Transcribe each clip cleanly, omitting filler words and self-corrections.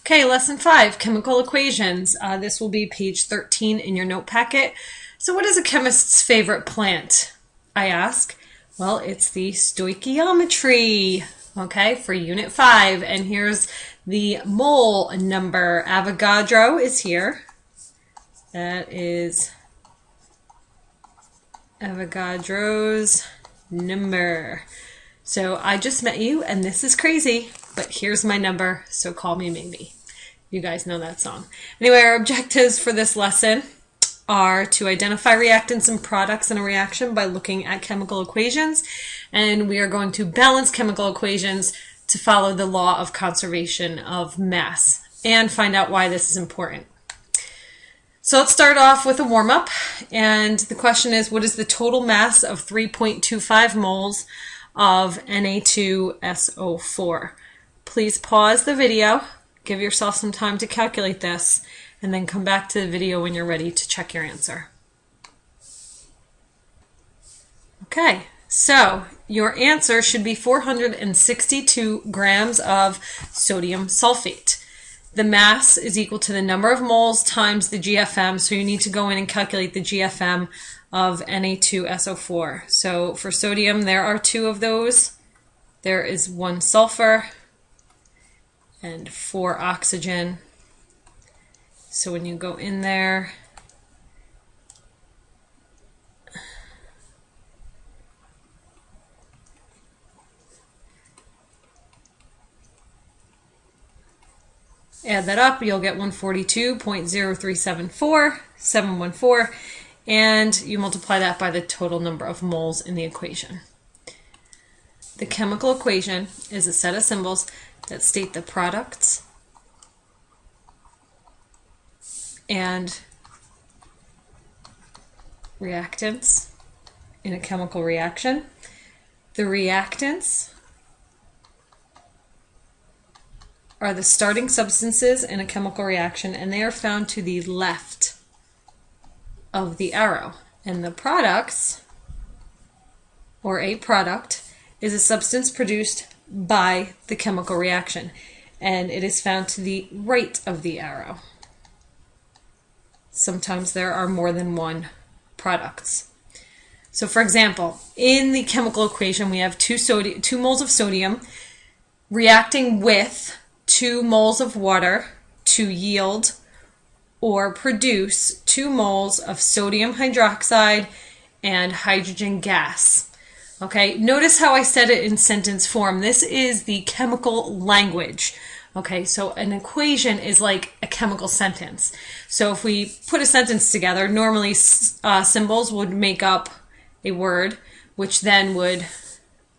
Okay, lesson 5, chemical equations. This will be page 13 in your note packet. So what is a chemist's favorite plant, I ask? Well, it's the stoichiometry, okay, for unit 5. And here's the mole number. Avogadro is here. That is Avogadro's number. So I just met you, and this is crazy, but here's my number, so call me maybe. You guys know that song. Anyway, our objectives for this lesson are to identify reactants and products in a reaction by looking at chemical equations, and we are going to balance chemical equations to follow the law of conservation of mass and find out why this is important. So let's start off with a warm-up, and the question is, what is the total mass of 3.25 moles of Na2SO4? Please pause the video, give yourself some time to calculate this, and then come back to the video when you're ready to check your answer. Okay, so your answer should be 462 grams of sodium sulfate. The mass is equal to the number of moles times the GFM, so you need to go in and calculate the GFM of Na2SO4. So for sodium, there are 2 of those. There is 1 sulfur and 4 oxygen. So when you go in there, add that up, you'll get 142.0374714, and you multiply that by the total number of moles in the equation. The chemical equation is a set of symbols that state the products and reactants in a chemical reaction. The reactants are the starting substances in a chemical reaction, and they are found to the left of the arrow. And the products, or a product, is a substance produced by the chemical reaction, and it is found to the right of the arrow. Sometimes there are more than one products. So for example, in the chemical equation we have 2 moles of sodium reacting with 2 moles of water to yield or produce 2 moles of sodium hydroxide and hydrogen gas. Okay, notice how I said it in sentence form. This is the chemical language. Okay, so an equation is like a chemical sentence. So if we put a sentence together, normally symbols would make up a word, which then would,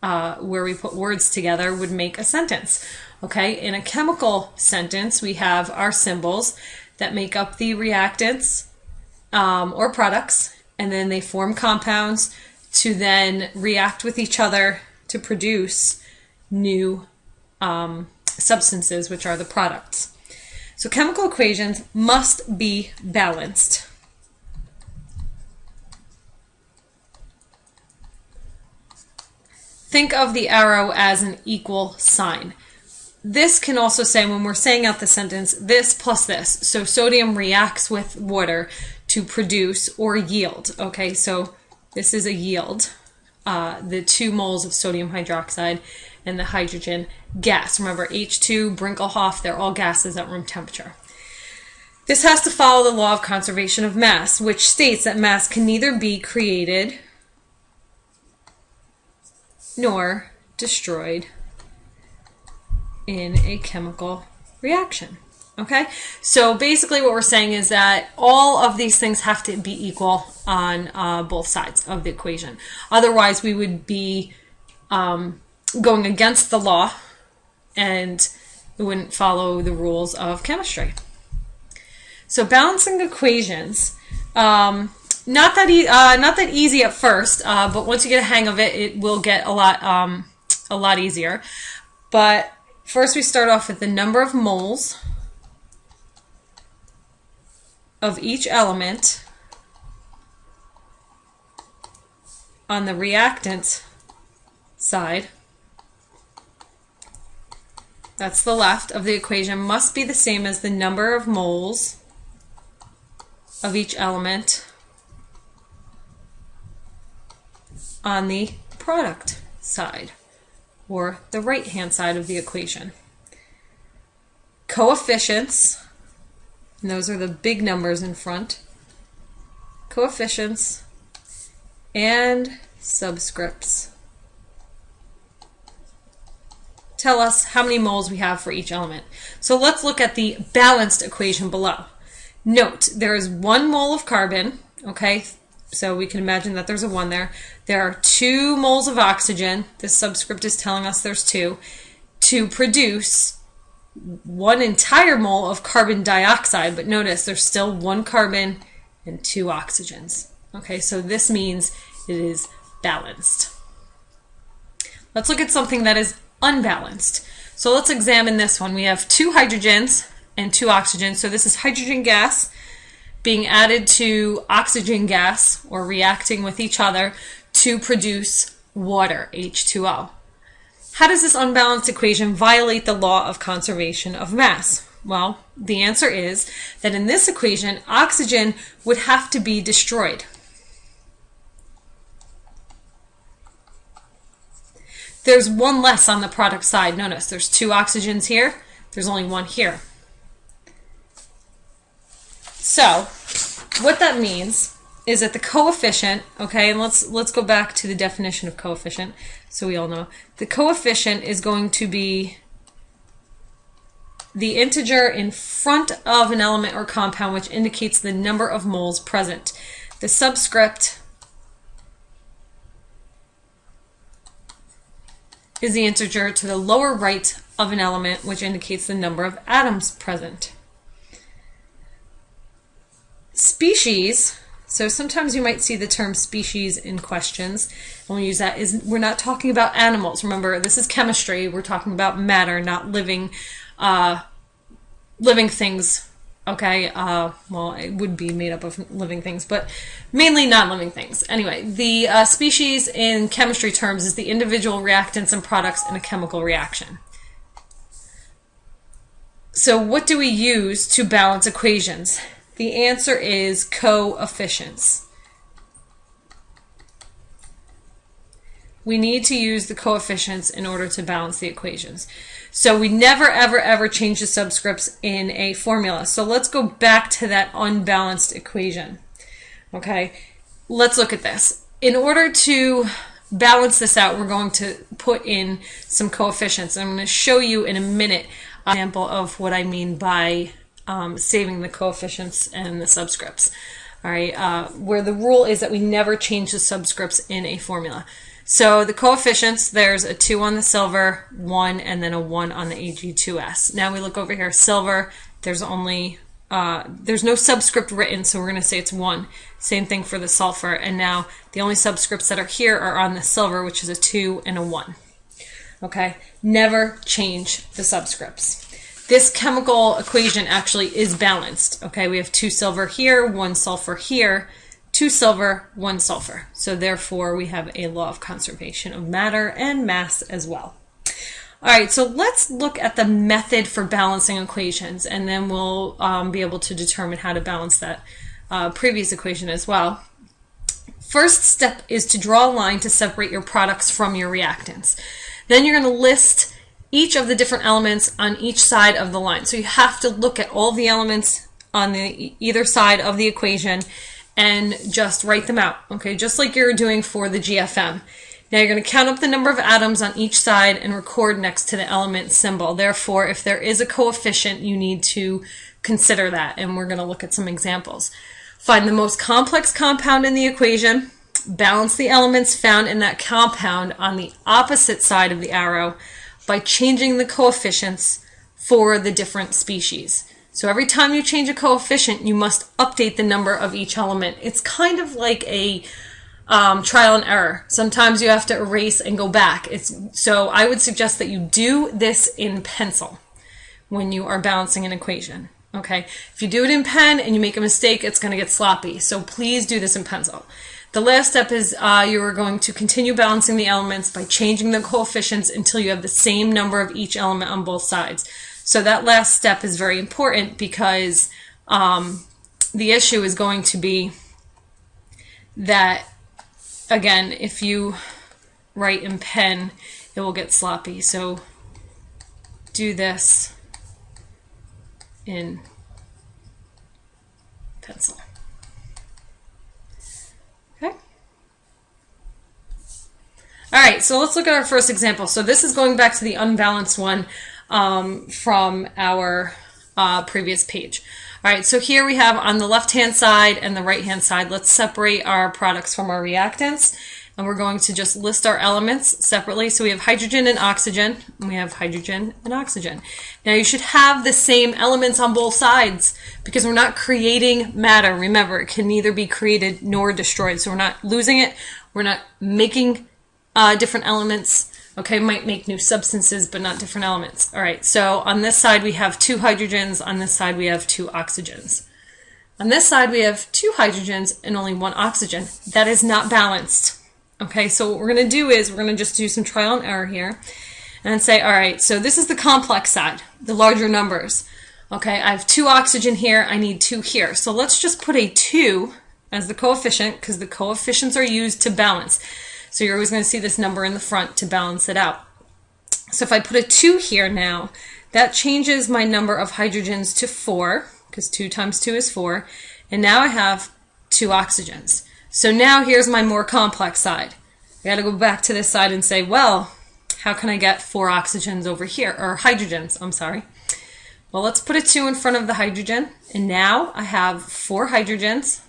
where we put words together, would make a sentence. Okay, in a chemical sentence, we have our symbols that make up the reactants or products, and then they form compounds to then react with each other to produce new substances, which are the products. So chemical equations must be balanced. Think of the arrow as an equal sign. This can also say, when we're saying out the sentence, this plus this. So sodium reacts with water to produce or yield. Okay, so this is a yield. The 2 moles of sodium hydroxide and the hydrogen gas. Remember, H2, Brinkelhoff, they're all gases at room temperature. This has to follow the law of conservation of mass, which states that mass can neither be created nor destroyed in a chemical reaction. Okay, so basically what we're saying is that all of these things have to be equal on both sides of the equation. Otherwise, we would be going against the law, and it wouldn't follow the rules of chemistry. So balancing equations, not that easy at first, but once you get a hang of it, it will get a lot easier. But first, we start off with the number of moles of each element on the reactant side that's the left, of the equation must be the same as the number of moles of each element on the product side, or the right-hand side of the equation. Coefficients, and those are the big numbers in front, coefficients and subscripts tell us how many moles we have for each element. So let's look at the balanced equation below. Note, there is 1 mole of carbon, okay? So we can imagine that there's a 1 there. There are 2 moles of oxygen. This subscript is telling us there's 2. To produce 1 entire mole of carbon dioxide, but notice there's still 1 carbon and 2 oxygens. Okay, so this means it is balanced. Let's look at something that is unbalanced. So let's examine this one. We have 2 hydrogens and 2 oxygens. So this is hydrogen gas being added to oxygen gas, or reacting with each other to produce water, H2O. How does this unbalanced equation violate the law of conservation of mass? Well, the answer is that in this equation, oxygen would have to be destroyed. There's 1 less on the product side. Notice there's 2 oxygens here. There's only 1 here. So what that means is that the coefficient, okay, and let's go back to the definition of coefficient so we all know. The coefficient is going to be the integer in front of an element or compound which indicates the number of moles present. The subscript is the integer to the lower right of an element which indicates the number of atoms present. Species, so sometimes you might see the term species in questions, and we use that. We're not talking about animals. Remember, this is chemistry. We're talking about matter, not living things. Okay, well, it would be made up of living things, but mainly non-living things. Anyway, the species in chemistry terms is the individual reactants and products in a chemical reaction. So what do we use to balance equations? The answer is coefficients. We need to use the coefficients in order to balance the equations. So we never, ever, ever change the subscripts in a formula. So let's go back to that unbalanced equation. Okay, let's look at this. In order to balance this out, we're going to put in some coefficients. I'm going to show you in a minute an example of what I mean by saving the coefficients and the subscripts. All right, where the rule is that we never change the subscripts in a formula. So the coefficients, there's a 2 on the silver, 1, and then a 1 on the Ag2S. Now we look over here, silver, there's only, there's no subscript written, so we're going to say it's 1. Same thing for the sulfur, and now the only subscripts that are here are on the silver, which is a 2 and a 1. Okay, never change the subscripts. This chemical equation actually is balanced. Okay, we have 2 silver here, 1 sulfur here, 2 silver, 1 sulfur. So therefore we have a law of conservation of matter and mass as well. All right, so let's look at the method for balancing equations, and then we'll be able to determine how to balance that previous equation as well. First step is to draw a line to separate your products from your reactants. Then you're going to list each of the different elements on each side of the line. So you have to look at all the elements on the either side of the equation and just write them out, okay, just like you're doing for the GFM. Now you're going to count up the number of atoms on each side and record next to the element symbol. Therefore, if there is a coefficient, you need to consider that, and we're going to look at some examples. Find the most complex compound in the equation, balance the elements found in that compound on the opposite side of the arrow by changing the coefficients for the different species. So every time you change a coefficient, you must update the number of each element. It's kind of like a trial and error. Sometimes you have to erase and go back. So I would suggest that you do this in pencil when you are balancing an equation. Okay, if you do it in pen and you make a mistake, it's going to get sloppy. So please do this in pencil. The last step is you are going to continue balancing the elements by changing the coefficients until you have the same number of each element on both sides. So that last step is very important because the issue is going to be that, again, if you write in pen, it will get sloppy. So do this in pencil. Okay. All right, so let's look at our first example. So this is going back to the unbalanced one from our previous page. All right, so here we have on the left-hand side and the right-hand side, let's separate our products from our reactants. And we're going to just list our elements separately. So we have hydrogen and oxygen, and we have hydrogen and oxygen. Now you should have the same elements on both sides because we're not creating matter. Remember, it can neither be created nor destroyed. So we're not losing it. We're not making different elements. Okay, might make new substances, but not different elements. All right, so on this side we have 2 hydrogens. On this side we have 2 oxygens. On this side we have 2 hydrogens and only 1 oxygen. That is not balanced. Okay, so what we're going to do is we're going to just do some trial and error here and say, all right, so this is the complex side, the larger numbers. Okay, I have 2 oxygen here, I need 2 here. So let's just put a 2 as the coefficient because the coefficients are used to balance. So you're always going to see this number in the front to balance it out. So if I put a 2 here now, that changes my number of hydrogens to 4 because 2 times 2 is 4. And now I have 2 oxygens. So now here's my more complex side. I got to go back to this side and say, well, how can I get 4 oxygens over here, or hydrogens, I'm sorry. Well, let's put a 2 in front of the hydrogen, and now I have 4 hydrogens.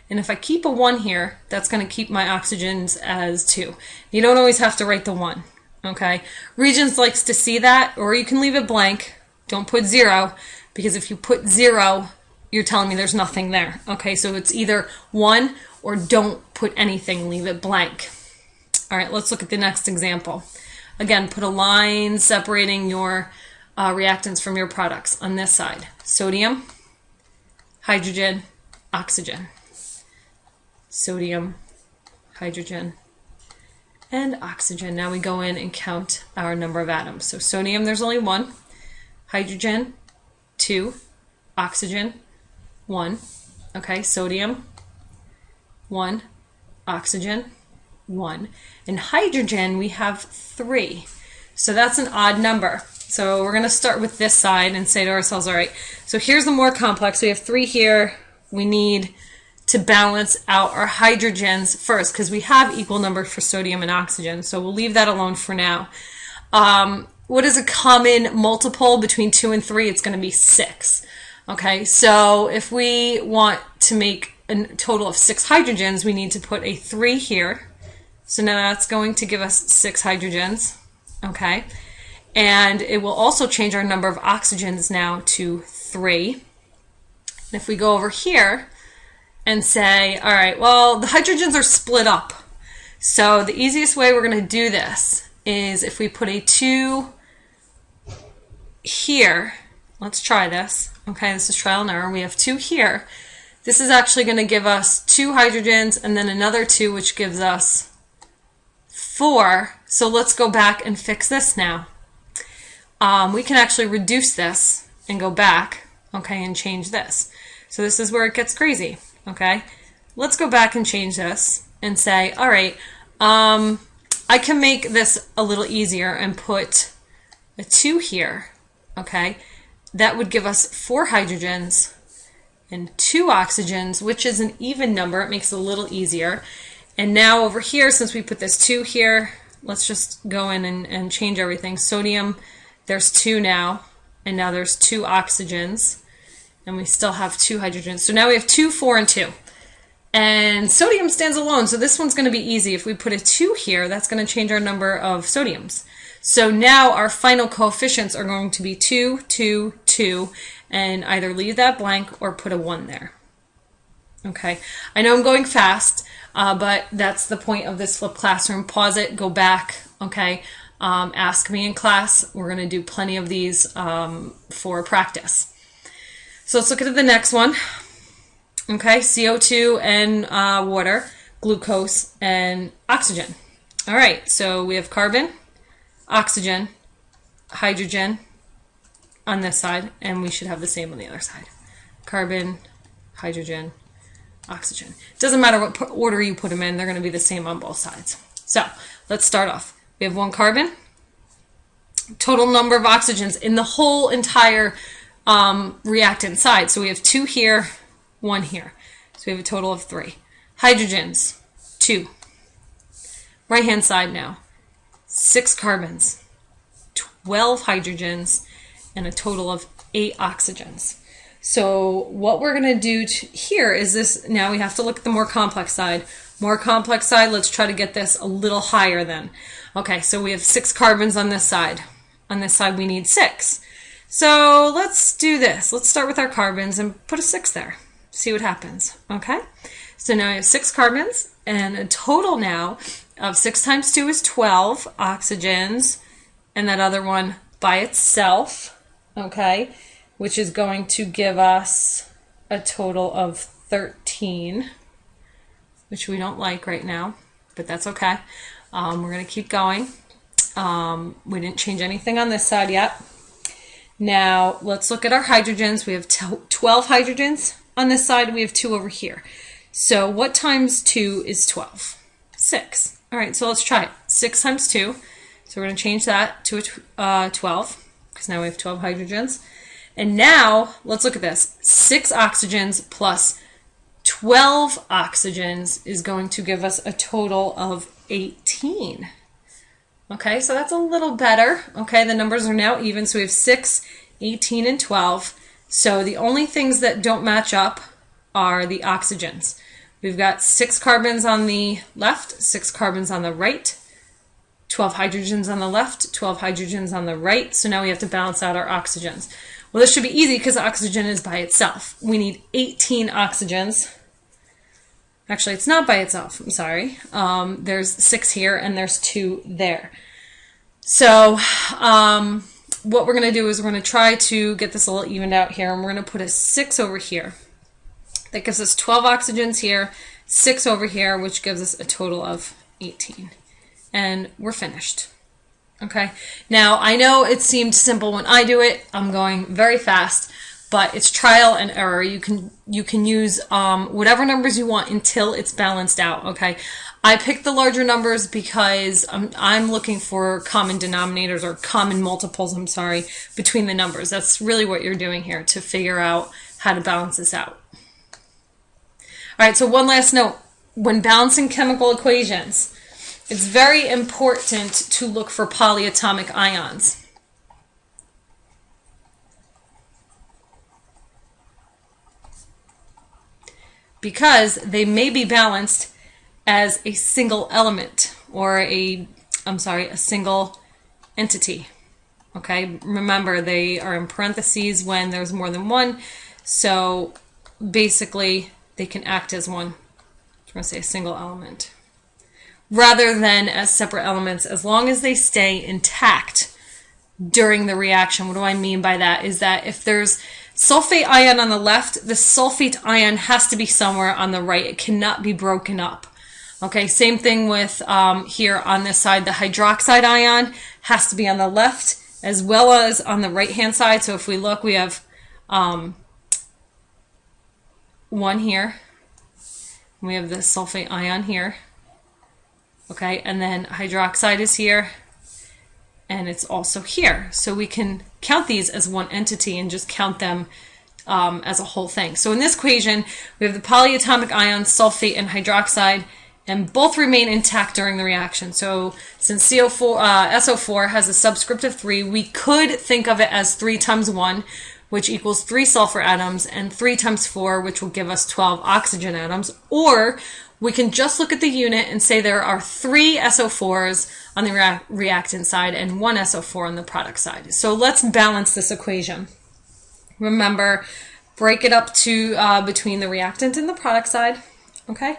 And if I keep a 1 here, that's going to keep my oxygens as 2. You don't always have to write the 1, okay? Regents likes to see that, or you can leave it blank. Don't put 0, because if you put 0, you're telling me there's nothing there. Okay, so it's either 1 or don't put anything, leave it blank. All right, let's look at the next example. Again, put a line separating your reactants from your products on this side. Sodium, hydrogen, oxygen. Sodium, hydrogen, and oxygen. Now we go in and count our number of atoms. So sodium, there's only 1. Hydrogen, 2. Oxygen, 1. Okay, sodium, 1. Oxygen, 1. And hydrogen, we have 3. So that's an odd number. So we're going to start with this side and say to ourselves, all right, so here's the more complex. We have 3 here. We need to balance out our hydrogens first because we have equal numbers for sodium and oxygen. So we'll leave that alone for now. What is a common multiple between 2 and 3? It's going to be 6. Okay, so if we want to make a total of 6 hydrogens, we need to put a 3 here. So now that's going to give us 6 hydrogens. Okay, and it will also change our number of oxygens now to 3. And if we go over here and say, all right, well, the hydrogens are split up. So the easiest way we're going to do this is if we put a 2 here. Let's try this. Okay, this is trial and error. We have 2 here. This is actually going to give us 2 hydrogens and then another 2, which gives us 4. So let's go back and fix this now. We can actually reduce this and go back, okay, and change this. So this is where it gets crazy, okay? Let's go back and change this and say, all right, I can make this a little easier and put a 2 here, okay? That would give us 4 hydrogens and 2 oxygens, which is an even number. It makes it a little easier. And now over here, since we put this 2 here, let's just go in and change everything. Sodium, there's 2 now, and now there's 2 oxygens, and we still have 2 hydrogens. So now we have 2, 4, and 2. And sodium stands alone, so this one's going to be easy. If we put a 2 here, that's going to change our number of sodiums. So now our final coefficients are going to be 2, 2, 2, and either leave that blank or put a 1 there. Okay, I know I'm going fast, but that's the point of this flipped classroom. Pause it, go back, okay? Ask me in class. We're going to do plenty of these for practice. So let's look at the next one. Okay, CO2 and water, glucose and oxygen. All right, so we have carbon, oxygen, hydrogen on this side, and we should have the same on the other side. Carbon, hydrogen, oxygen. It doesn't matter what order you put them in, they're going to be the same on both sides. So let's start off. We have one carbon, total number of oxygens in the whole entire reactant side. So we have 2 here, 1 here. So we have a total of 3. Hydrogens, 2. Right hand side now, 6 carbons, 12 hydrogens, and a total of 8 oxygens. So what we're going to do here is this. Now we have to look at the more complex side. More complex side, let's try to get this a little higher then. Okay, so we have 6 carbons on this side. On this side we need 6. So let's do this. Let's start with our carbons and put a 6 there. See what happens. Okay, so now we have 6 carbons and a total now of 6 times 2 is 12 oxygens, and that other one by itself, okay, which is going to give us a total of 13, which we don't like right now, but that's okay. We're going to keep going. We didn't change anything on this side yet. Now let's look at our hydrogens. We have 12 hydrogens on this side. We have 2 over here. So what times 2 is 12? 6. All right, so let's try it. 6 times 2. So we're going to change that to a 12, because now we have 12 hydrogens. And now let's look at this. 6 oxygens plus 12 oxygens is going to give us a total of 18. Okay, so that's a little better. Okay, the numbers are now even. So we have 6, 18, and 12. So the only things that don't match up are the oxygens. We've got 6 carbons on the left, 6 carbons on the right, 12 hydrogens on the left, 12 hydrogens on the right. So now we have to balance out our oxygens. Well, this should be easy because oxygen is by itself. We need 18 oxygens. Actually, it's not by itself. I'm sorry. There's 6 here and there's 2 there. So what we're going to do is we're going to try to get this a little evened out here, and we're going to put a 6 over here. That gives us 12 oxygens here, 6 over here, which gives us a total of 18. And we're finished. Okay. Now, I know it seemed simple when I do it. I'm going very fast, but it's trial and error. You can use whatever numbers you want until it's balanced out. Okay. I picked the larger numbers because I'm looking for common denominators, or common multiples, I'm sorry, between the numbers. That's really what you're doing here to figure out how to balance this out. All right, so one last note. When balancing chemical equations, it's very important to look for polyatomic ions. Because they may be balanced as a single element, or a single entity. Okay, remember they are in parentheses when there's more than one, so basically they can act as one. I'm going to say a single element, rather than as separate elements, as long as they stay intact during the reaction. What do I mean by that? Is that if there's sulfate ion on the left, the sulfate ion has to be somewhere on the right. It cannot be broken up. Okay, same thing with here on this side. The hydroxide ion has to be on the left as well as on the right-hand side. So if we look, we have one here. We have the sulfate ion here. Okay, and then hydroxide is here, and it's also here. So we can count these as one entity and just count them as a whole thing. So in this equation, we have the polyatomic ions, sulfate and hydroxide, and both remain intact during the reaction. So since SO4 has a subscript of 3, we could think of it as 3 times 1, which equals 3 sulfur atoms, and 3 times 4, which will give us 12 oxygen atoms. Or we can just look at the unit and say there are 3 SO4s on the reactant side and 1 SO4 on the product side. So let's balance this equation. Remember, break it up to between the reactant and the product side. Okay,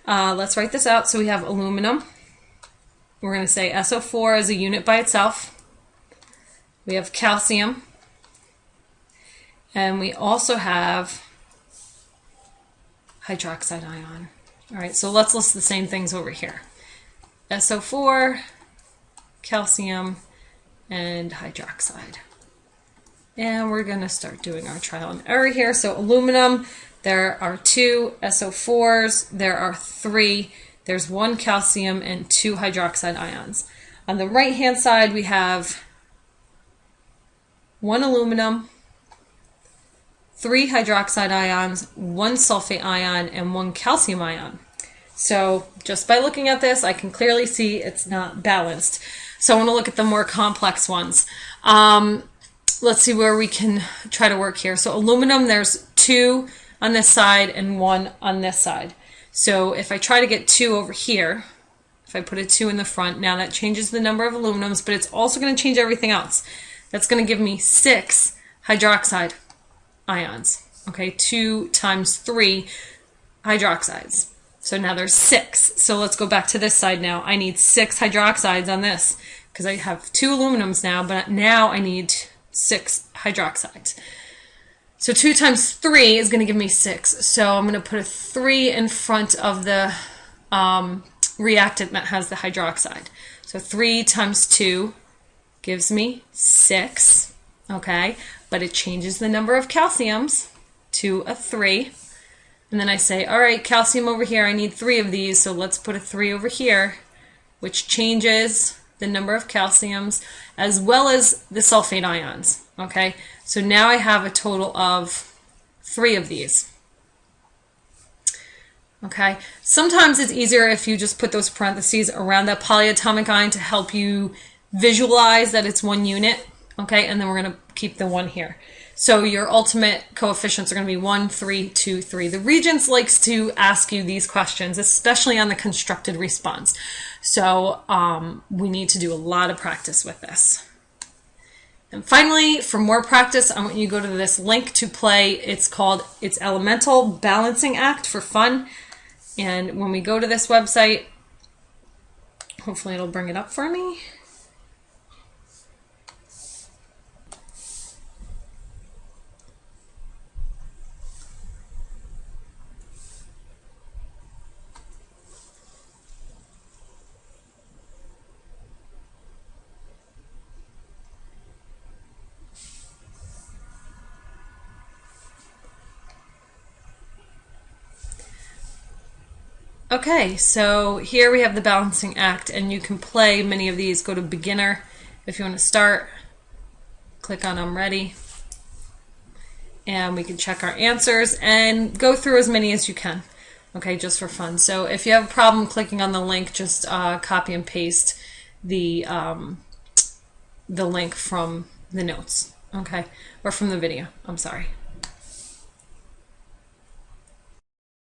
let's write this out. So we have aluminum. We're going to say SO4 as a unit by itself. We have calcium. And we also have hydroxide ion. All right, so let's list the same things over here. SO4, calcium, and hydroxide. And we're going to start doing our trial and error here. So aluminum, there are 2 SO4s, there are 3, there's 1 calcium and 2 hydroxide ions. On the right hand side we have 1 aluminum, 3 hydroxide ions, 1 sulfate ion, and 1 calcium ion. So just by looking at this, I can clearly see it's not balanced. So I want to look at the more complex ones. Let's see where we can try to work here. So aluminum, there's 2 on this side and 1 on this side. So if I try to get 2 over here, if I put a 2 in the front, now that changes the number of aluminums, but it's also going to change everything else. That's going to give me 6 hydroxide ions. Okay, 2 times 3 hydroxides. So now there's 6. So let's go back to this side now. I need 6 hydroxides on this because I have 2 aluminums now, but now I need 6 hydroxides. So 2 times 3 is going to give me 6. So I'm going to put a 3 in front of the reactant that has the hydroxide. So 3 times 2 gives me 6. Okay, but it changes the number of calciums to a 3. And then I say, all right, calcium over here, I need 3 of these, so let's put a 3 over here, which changes the number of calciums as well as the sulfate ions. Okay, so now I have a total of 3 of these. Okay, sometimes it's easier if you just put those parentheses around that polyatomic ion to help you visualize that it's 1 unit. Okay, and then we're going to keep the 1 here. So your ultimate coefficients are going to be 1, 3, 2, 3. The Regents likes to ask you these questions, especially on the constructed response. So we need to do a lot of practice with this. And finally, for more practice, I want you to go to this link to play. It's Elemental Balancing Act for fun. And when we go to this website, hopefully it'll bring it up for me. Okay, so here we have the balancing act, and you can play many of these. Go to beginner if you want to start. Click on I'm ready. And we can check our answers and go through as many as you can. Okay, just for fun. So if you have a problem clicking on the link, just copy and paste the link from the notes. Okay, or from the video. I'm sorry.